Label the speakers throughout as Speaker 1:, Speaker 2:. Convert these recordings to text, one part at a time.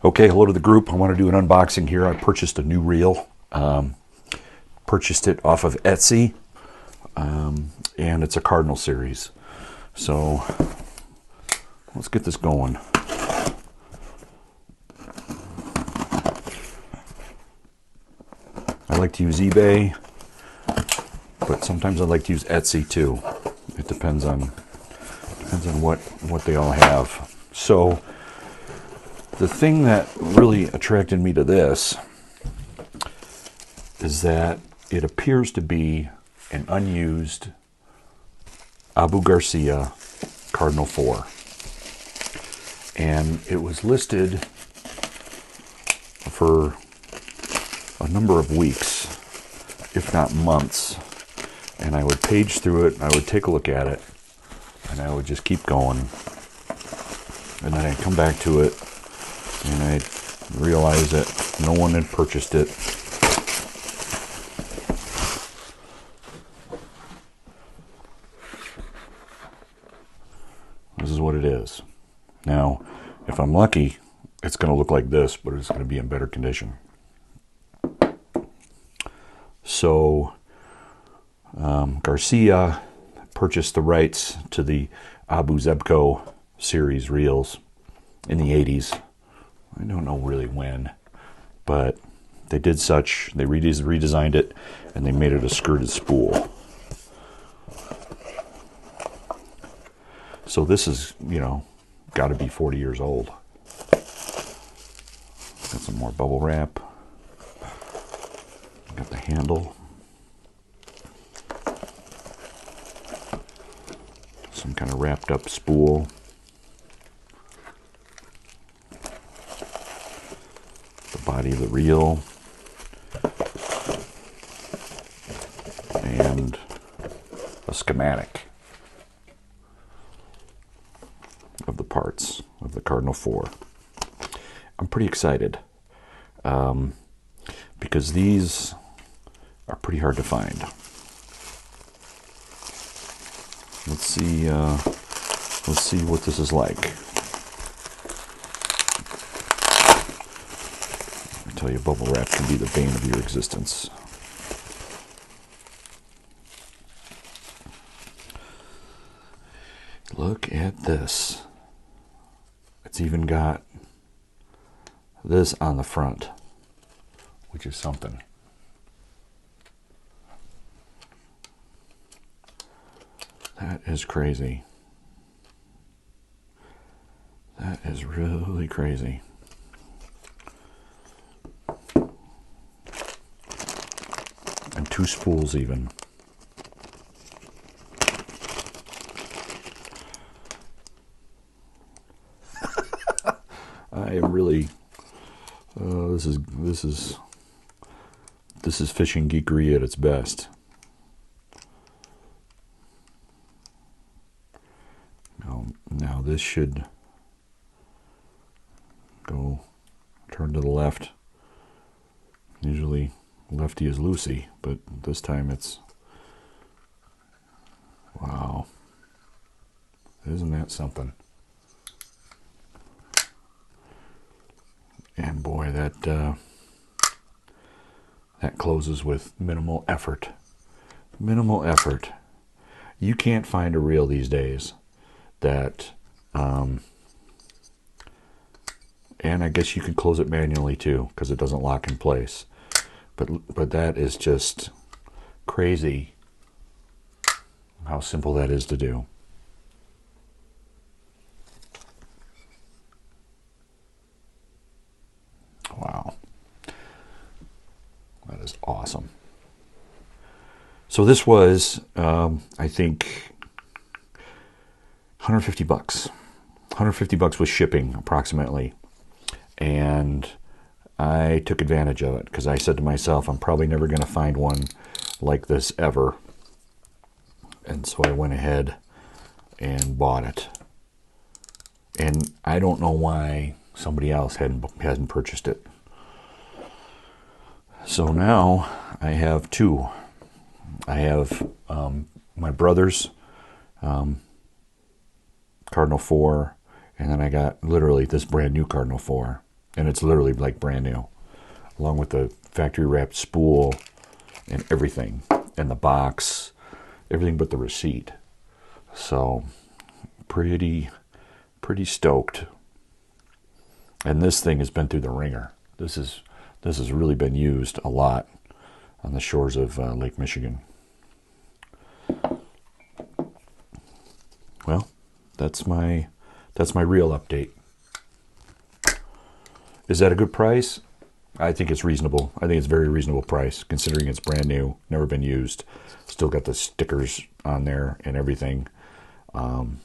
Speaker 1: Okay, hello to the group. I want to do an unboxing here. I purchased a new reel. Purchased it off of Etsy, and it's a Cardinal series. So let's get this going. I like to use eBay, but sometimes I like to use Etsy too. It depends on what they all have. So the thing that really attracted me to this is that it appears to be an unused Abu Garcia Cardinal 4. And it was listed for a number of weeks, if not months. And I would page through it, I would take a look at it, and I would just keep going. And then I'd come back to it, and I'd realize that no one had purchased it. This is what it is. Now, if I'm lucky, it's going to look like this, but it's going to be in better condition. So, Garcia purchased the rights to the Abu Zebco series reels in the 80s. I don't know really when, but they did such. They redesigned it, and they made it a skirted spool. So this is, got to be 40 years old. Got some more bubble wrap. Got the handle. Some kind of wrapped up spool. The body of the reel. And a schematic of the parts of the Cardinal 4. I'm pretty excited because these are pretty hard to find. Let's see what this is like. I tell you, bubble wrap can be the bane of your existence. Look at this. It's even got this on the front, which is something. That is crazy. That is really crazy. And two spools even. I am really this is fishing geekery at its best. Now this should go turn to the left. Usually lefty is loosey, but this time it's wow. Isn't that something? And boy, that closes with minimal effort. Minimal effort. You can't find a reel these days that, and I guess you can close it manually too, because it doesn't lock in place. But that is just crazy how simple that is to do. Wow. That is awesome. So this was, I think, $150. $150 with shipping, approximately. And I took advantage of it because I said to myself, I'm probably never going to find one like this ever. And so I went ahead and bought it. And I don't know why somebody else hasn't purchased it. So now I have two. I have my brother's Cardinal 4, and then I got literally this brand new Cardinal 4. And it's literally like brand new, along with the factory wrapped spool and everything, and the box, everything but the receipt. So pretty stoked. And this thing has been through the ringer. This has really been used a lot on the shores of Lake Michigan. Well, that's my reel update. Is that a good price? I think it's reasonable. I think it's a very reasonable price, considering it's brand new, never been used. Still got the stickers on there and everything, along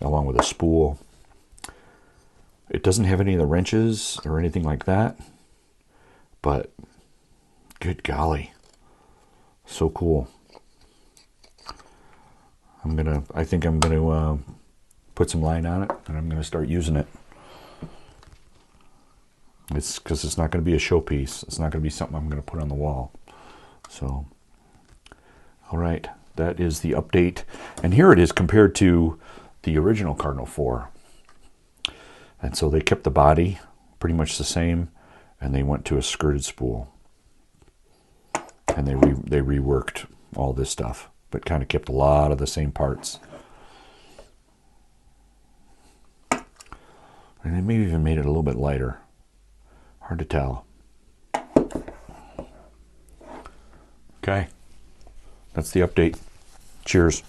Speaker 1: with a spool. It doesn't have any of the wrenches or anything like that, but good golly, so cool. I think I'm gonna put some line on it, and I'm gonna start using it. It's because it's not going to be a showpiece. It's not going to be something I'm going to put on the wall. So, all right, that is the update. And here it is compared to the original Cardinal 4. And so they kept the body pretty much the same, and they went to a skirted spool. And they reworked all this stuff, but kind of kept a lot of the same parts. And they maybe even made it a little bit lighter. Hard to tell. Okay, that's the update. Cheers.